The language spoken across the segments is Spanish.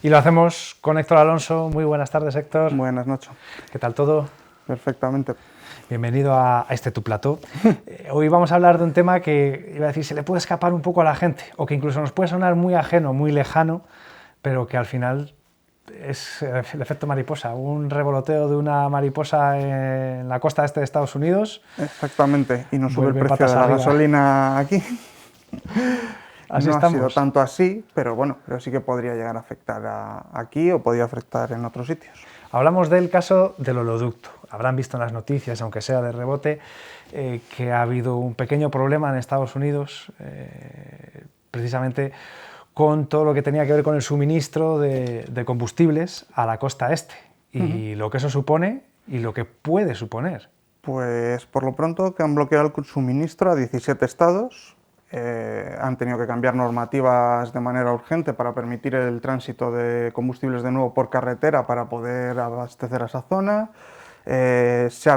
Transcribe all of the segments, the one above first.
Y lo hacemos con Héctor Alonso. Muy buenas tardes, Héctor. Buenas, Nacho. ¿Qué tal todo? Perfectamente. Bienvenido a este Tu Plató. Hoy vamos a hablar de un tema que, iba a decir, se le puede escapar un poco a la gente, o que incluso nos puede sonar muy ajeno, muy lejano, pero que al final es el efecto mariposa, un revoloteo de una mariposa en la costa este de Estados Unidos. Exactamente, y nos sube el Vuelve precio de patas la arriba. gasolina aquí. Así No ha sido estamos. tanto así, pero bueno, pero sí que podría llegar a afectar aquí o podría afectar en otros sitios. Hablamos del caso del oleoducto. Habrán visto en las noticias, aunque sea de rebote, que ha habido un pequeño problema en Estados Unidos, precisamente con todo lo que tenía que ver con el suministro de combustibles a la costa este, y lo que eso supone y lo que puede suponer. Pues por lo pronto que han bloqueado el suministro a 17 estados, han tenido que cambiar normativas de manera urgente para permitir el tránsito de combustibles de nuevo por carretera para poder abastecer a esa zona. Se ha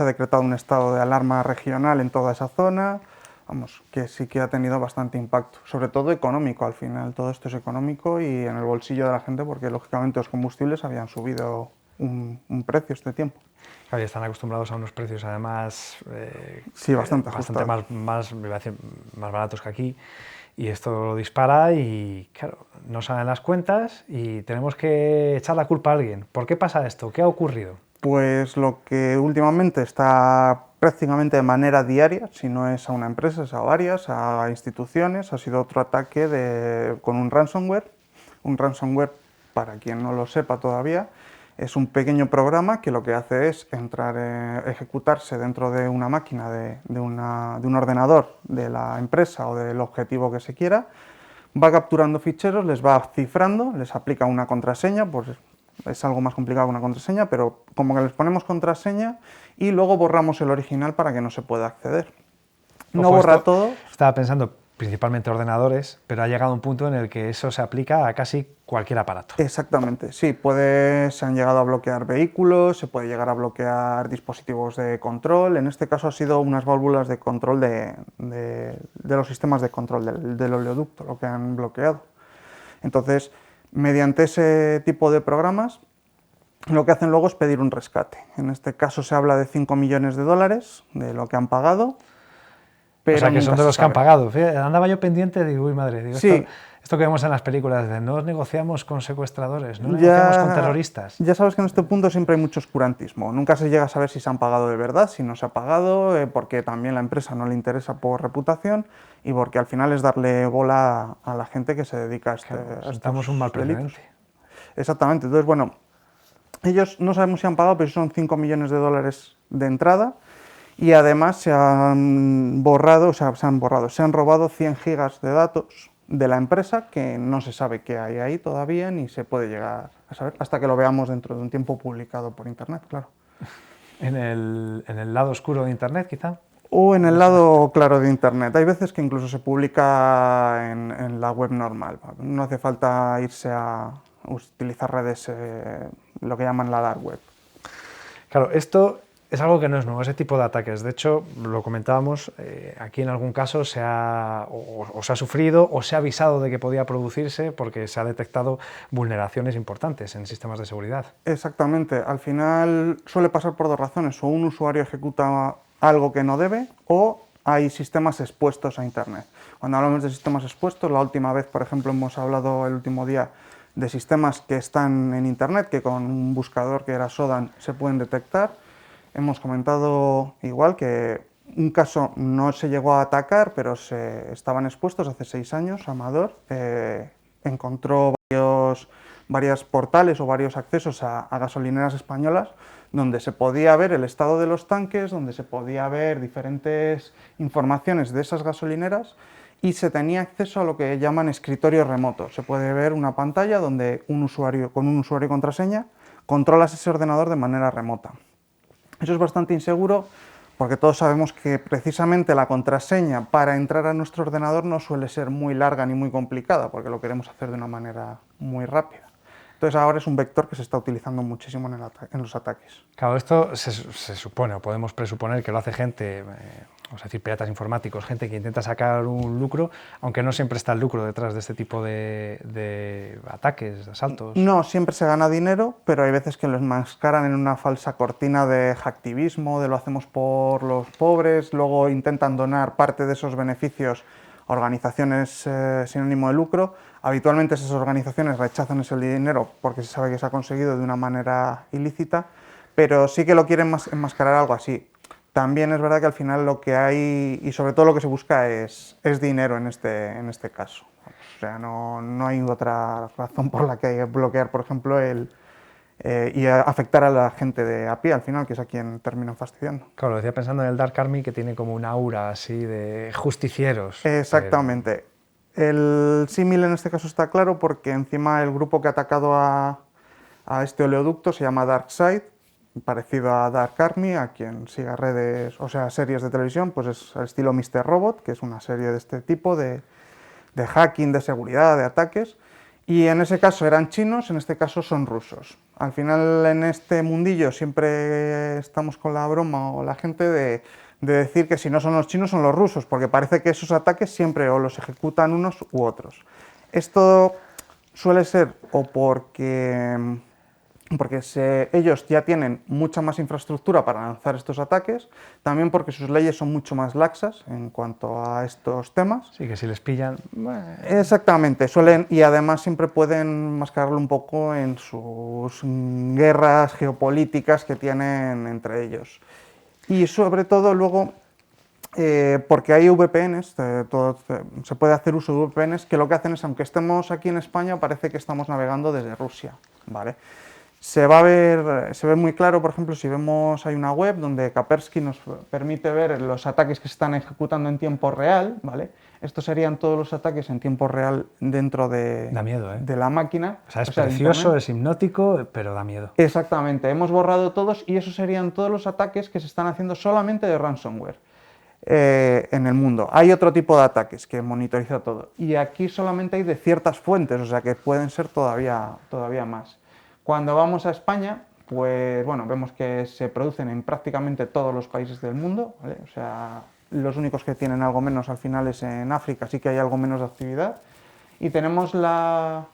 decretado un estado de alarma regional en toda esa zona. Vamos, que sí que ha tenido bastante impacto, sobre todo económico al final. Todo esto es económico y en el bolsillo de la gente porque lógicamente los combustibles habían subido un precio este tiempo. Claro, y están acostumbrados a unos precios además Sí, bastante más baratos que aquí, y esto lo dispara y claro, no salen las cuentas y tenemos que echar la culpa a alguien. ¿Por qué pasa esto? ¿Qué ha ocurrido? Pues lo que últimamente está prácticamente de manera diaria, si no es a una empresa, es a varias, a instituciones, ha sido otro ataque con un ransomware. Un ransomware, para quien no lo sepa todavía, es un pequeño programa que lo que hace es ejecutarse dentro de una máquina, de un ordenador de la empresa o del objetivo que se quiera, va capturando ficheros, les va cifrando, les aplica una contraseña, pues es algo más complicado que una contraseña, pero como que les ponemos contraseña y luego borramos el original para que no se pueda acceder. No Ojo, borra todo. Estaba pensando principalmente ordenadores, pero ha llegado un punto en el que eso se aplica a casi cualquier aparato. Exactamente, sí, se han llegado a bloquear vehículos, se puede llegar a bloquear dispositivos de control. En este caso ha sido unas válvulas de control de los sistemas de control del oleoducto lo que han bloqueado. Entonces, mediante ese tipo de programas, lo que hacen luego es pedir un rescate. En este caso se habla de 5 millones de dólares de lo que han pagado. Pero o sea, que son de los que han pagado. Fíjate, andaba yo pendiente, digo, uy, madre, digo, sí. Esto que vemos en las películas de no negociamos con secuestradores, no negociamos con terroristas. Ya sabes que en este punto siempre hay mucho oscurantismo. Nunca se llega a saber si se han pagado de verdad, si no se ha pagado, porque también la empresa no le interesa por reputación y porque al final es darle bola a la gente que se dedica a Sentamos un mal precedente. Exactamente. Entonces, bueno, ellos no sabemos si han pagado, pero son 5 millones de dólares de entrada. Y además se han robado 100 gigas de datos de la empresa que no se sabe qué hay ahí todavía ni se puede llegar a saber hasta que lo veamos dentro de un tiempo publicado por internet, claro. ¿En el lado oscuro de internet, quizá? O en el lado claro de internet. Hay veces que incluso se publica en la web normal. No hace falta irse a utilizar redes, lo que llaman la dark web. Claro, esto es algo que no es nuevo, ese tipo de ataques. De hecho, lo comentábamos, aquí en algún caso se ha sufrido o se ha avisado de que podía producirse porque se ha detectado vulneraciones importantes en sistemas de seguridad. Exactamente. Al final suele pasar por dos razones. O un usuario ejecuta algo que no debe o hay sistemas expuestos a Internet. Cuando hablamos de sistemas expuestos, la última vez, por ejemplo, hemos hablado el último día de sistemas que están en Internet, que con un buscador que era Sodan se pueden detectar. Hemos comentado igual que un caso no se llegó a atacar, pero estaban expuestos hace 6 años. Amador encontró varios portales o varios accesos a gasolineras españolas donde se podía ver el estado de los tanques, donde se podía ver diferentes informaciones de esas gasolineras y se tenía acceso a lo que llaman escritorio remoto. Se puede ver una pantalla donde con un usuario y contraseña controlas ese ordenador de manera remota. Eso es bastante inseguro porque todos sabemos que precisamente la contraseña para entrar a nuestro ordenador no suele ser muy larga ni muy complicada, porque lo queremos hacer de una manera muy rápida. Entonces ahora es un vector que se está utilizando muchísimo en los ataques. Claro, esto se supone, o podemos presuponer que lo hace gente vamos a decir, piratas informáticos, gente que intenta sacar un lucro, aunque no siempre está el lucro detrás de este tipo de ataques, de asaltos. No, siempre se gana dinero, pero hay veces que lo enmascaran en una falsa cortina de hacktivismo, de lo hacemos por los pobres, luego intentan donar parte de esos beneficios a organizaciones sin ánimo de lucro. Habitualmente esas organizaciones rechazan ese dinero porque se sabe que se ha conseguido de una manera ilícita, pero sí que lo quieren enmascarar algo así. También es verdad que al final lo que hay, y sobre todo lo que se busca, es dinero en este caso. O sea, no hay otra razón por la que bloquear, por ejemplo, y afectar a la gente de a pie, al final, que es a quien terminan fastidiando. Claro, lo decía pensando en el Dark Army, que tiene como un aura así de justicieros. Exactamente. El símil en este caso está claro porque encima el grupo que ha atacado a este oleoducto se llama Darkseid, parecido a Dark Army, a quien siga redes, o sea, series de televisión, pues es al estilo Mr. Robot, que es una serie de este tipo de hacking, de seguridad, de ataques. Y en ese caso eran chinos, en este caso son rusos. Al final en este mundillo siempre estamos con la broma o la gente de decir que si no son los chinos son los rusos, porque parece que esos ataques siempre o los ejecutan unos u otros. Esto suele ser o porque ellos ya tienen mucha más infraestructura para lanzar estos ataques, también porque sus leyes son mucho más laxas en cuanto a estos temas. Sí, que si les pillan... Exactamente, y además siempre pueden mascararlo un poco en sus guerras geopolíticas que tienen entre ellos. Y sobre todo luego, porque hay VPNs, se puede hacer uso de VPNs, que lo que hacen es, aunque estemos aquí en España, parece que estamos navegando desde Rusia, ¿vale? Se ve muy claro, por ejemplo, si vemos, hay una web donde Kaspersky nos permite ver los ataques que se están ejecutando en tiempo real, ¿vale? Estos serían todos los ataques en tiempo real dentro Da miedo, ¿eh? de la máquina. O sea, es precioso, es hipnótico, pero da miedo. Exactamente, hemos borrado todos y esos serían todos los ataques que se están haciendo solamente de ransomware en el mundo. Hay otro tipo de ataques que monitoriza todo y aquí solamente hay de ciertas fuentes, o sea que pueden ser todavía más. Cuando vamos a España, pues bueno, vemos que se producen en prácticamente todos los países del mundo, ¿vale? O sea, los únicos que tienen algo menos al final es en África, sí que hay algo menos de actividad. Y tenemos la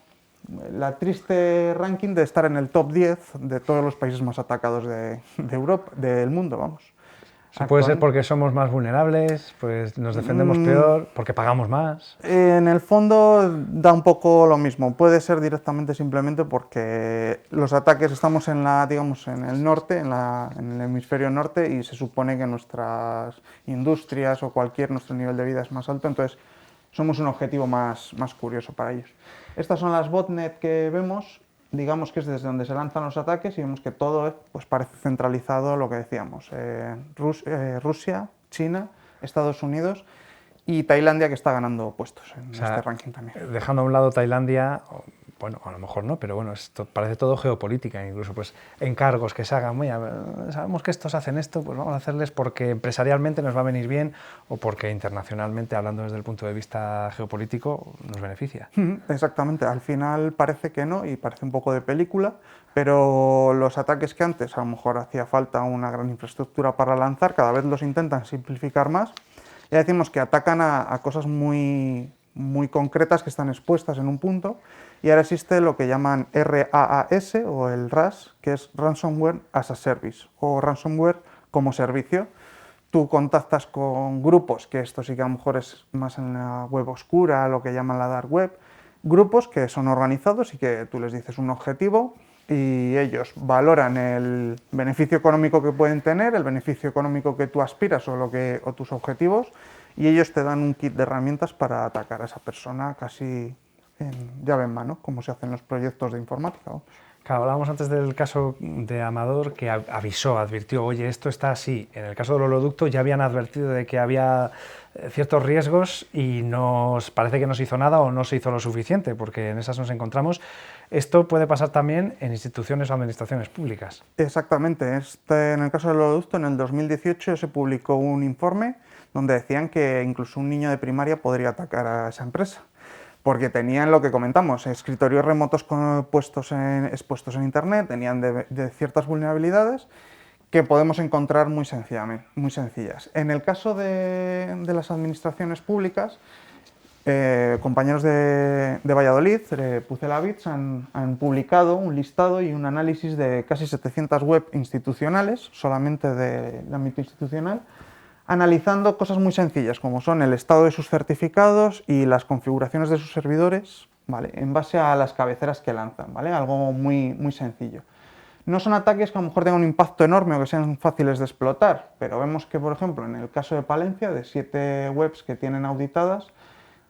triste ranking de estar en el top 10 de todos los países más atacados de Europa, del mundo, vamos. Eso puede ser porque somos más vulnerables, pues nos defendemos peor, porque pagamos más. En el fondo da un poco lo mismo. Puede ser directamente simplemente porque los ataques estamos digamos, en el norte, en el hemisferio norte, y se supone que nuestras industrias o nuestro nivel de vida es más alto, entonces somos un objetivo más curioso para ellos. Estas son las botnet que vemos. Digamos que es desde donde se lanzan los ataques y vemos que todo pues parece centralizado, lo que decíamos, Rusia, China, Estados Unidos y Tailandia, que está ganando puestos en este ranking también. Dejando a un lado Tailandia, bueno, a lo mejor no, pero bueno, esto parece todo geopolítica, incluso pues encargos que se hagan, sabemos que estos hacen esto, pues vamos a hacerles porque empresarialmente nos va a venir bien o porque internacionalmente, hablando desde el punto de vista geopolítico, nos beneficia. Exactamente, al final parece que no y parece un poco de película, pero los ataques que antes a lo mejor hacía falta una gran infraestructura para lanzar, cada vez los intentan simplificar más. Ya decimos que atacan a cosas muy concretas que están expuestas en un punto, y ahora existe lo que llaman RAAS o el RAS, que es Ransomware as a Service o Ransomware como servicio. Tú contactas con grupos, que esto sí que a lo mejor es más en la web oscura, lo que llaman la dark web, grupos que son organizados y que tú les dices un objetivo y ellos valoran el beneficio económico que pueden tener, el beneficio económico que tú aspiras o tus objetivos, y ellos te dan un kit de herramientas para atacar a esa persona casi en llave en mano, como se hacen los proyectos de informática. Claro, hablábamos antes del caso de Amador, que advirtió, oye, esto está así. En el caso del oleoducto ya habían advertido de que había ciertos riesgos y parece que no se hizo nada o no se hizo lo suficiente, porque en esas nos encontramos. Esto puede pasar también en instituciones o administraciones públicas. Exactamente. En el caso del oleoducto, en el 2018 se publicó un informe donde decían que incluso un niño de primaria podría atacar a esa empresa, porque tenían lo que comentamos, escritorios remotos expuestos en Internet, tenían de ciertas vulnerabilidades que podemos encontrar muy sencillas. En el caso de las administraciones públicas, compañeros de Valladolid, Pucelabits, han publicado un listado y un análisis de casi 700 web institucionales, solamente del ámbito institucional, analizando cosas muy sencillas, como son el estado de sus certificados y las configuraciones de sus servidores, ¿vale?, en base a las cabeceras que lanzan, ¿vale? Algo muy sencillo. No son ataques que a lo mejor tengan un impacto enorme o que sean fáciles de explotar, pero vemos que, por ejemplo, en el caso de Palencia, de 7 webs que tienen auditadas,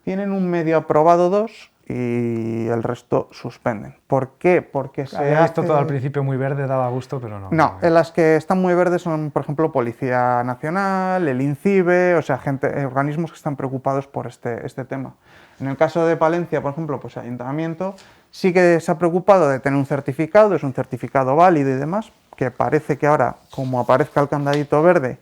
tienen un medio aprobado 2 y el resto suspenden. ¿Por qué? Porque se había visto todo al principio muy verde, daba gusto, pero no. No, en las que están muy verdes son, por ejemplo, Policía Nacional, el INCIBE, o sea, organismos que están preocupados por este tema. En el caso de Palencia, por ejemplo, pues el Ayuntamiento sí que se ha preocupado de tener un certificado, es un certificado válido y demás, que parece que ahora, como aparezca el candadito verde,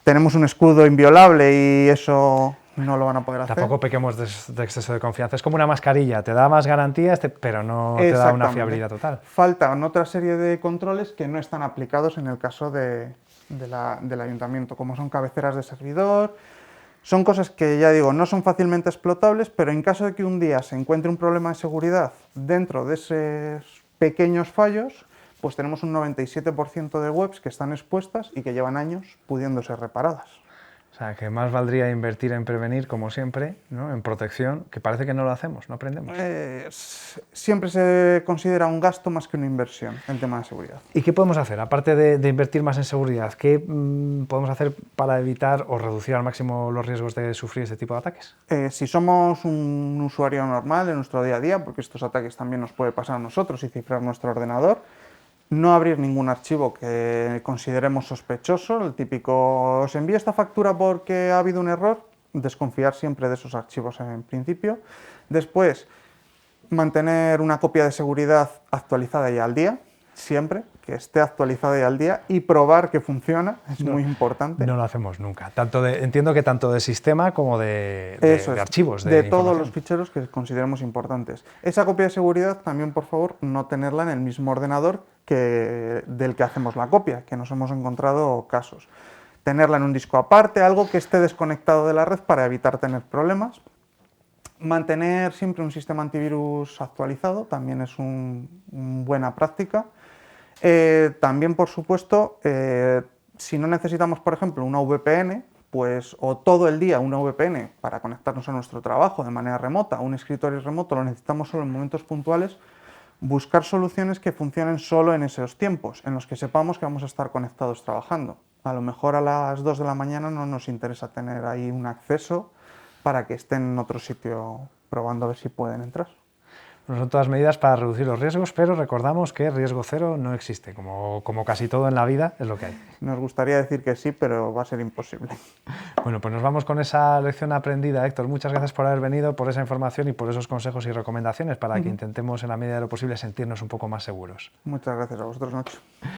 tenemos un escudo inviolable y eso no lo van a poder hacer. Tampoco pequemos de exceso de confianza. Es como una mascarilla, te da más garantías, pero no te da una fiabilidad total. Faltan otra serie de controles que no están aplicados en el caso del Ayuntamiento, como son cabeceras de servidor. Son cosas que, ya digo, no son fácilmente explotables, pero en caso de que un día se encuentre un problema de seguridad dentro de esos pequeños fallos, pues tenemos un 97% de webs que están expuestas y que llevan años pudiendo ser reparadas. O sea, que más valdría invertir en prevenir, como siempre, ¿no?, en protección, que parece que no lo hacemos, no aprendemos. Siempre se considera un gasto más que una inversión el tema de seguridad. ¿Y qué podemos hacer, aparte de invertir más en seguridad? ¿Qué podemos hacer para evitar o reducir al máximo los riesgos de sufrir este tipo de ataques? Si somos un usuario normal en nuestro día a día, porque estos ataques también nos puede pasar a nosotros y cifrar nuestro ordenador, no abrir ningún archivo que consideremos sospechoso, el típico, os envío esta factura porque ha habido un error, desconfiar siempre de esos archivos en principio. Después, mantener una copia de seguridad actualizada y al día, siempre, que esté actualizada y al día, y probar que funciona, es muy importante. No lo hacemos nunca. Entiendo que tanto de sistema como de archivos. De todos los ficheros que consideremos importantes. Esa copia de seguridad también, por favor, no tenerla en el mismo ordenador del que hacemos la copia, que nos hemos encontrado casos. Tenerla en un disco aparte, algo que esté desconectado de la red para evitar tener problemas. Mantener siempre un sistema antivirus actualizado también es una buena práctica. También, por supuesto, si no necesitamos, por ejemplo, una VPN, pues o todo el día una VPN para conectarnos a nuestro trabajo de manera remota, un escritorio remoto lo necesitamos solo en momentos puntuales, buscar soluciones que funcionen solo en esos tiempos, en los que sepamos que vamos a estar conectados trabajando. A lo mejor a las 2 de la mañana no nos interesa tener ahí un acceso para que estén en otro sitio probando a ver si pueden entrar. Son todas medidas para reducir los riesgos, pero recordamos que riesgo cero no existe, como casi todo en la vida es lo que hay. Nos gustaría decir que sí, pero va a ser imposible. Bueno, pues nos vamos con esa lección aprendida, Héctor. Muchas gracias por haber venido, por esa información y por esos consejos y recomendaciones para que intentemos en la medida de lo posible sentirnos un poco más seguros. Muchas gracias a vosotros, Nacho.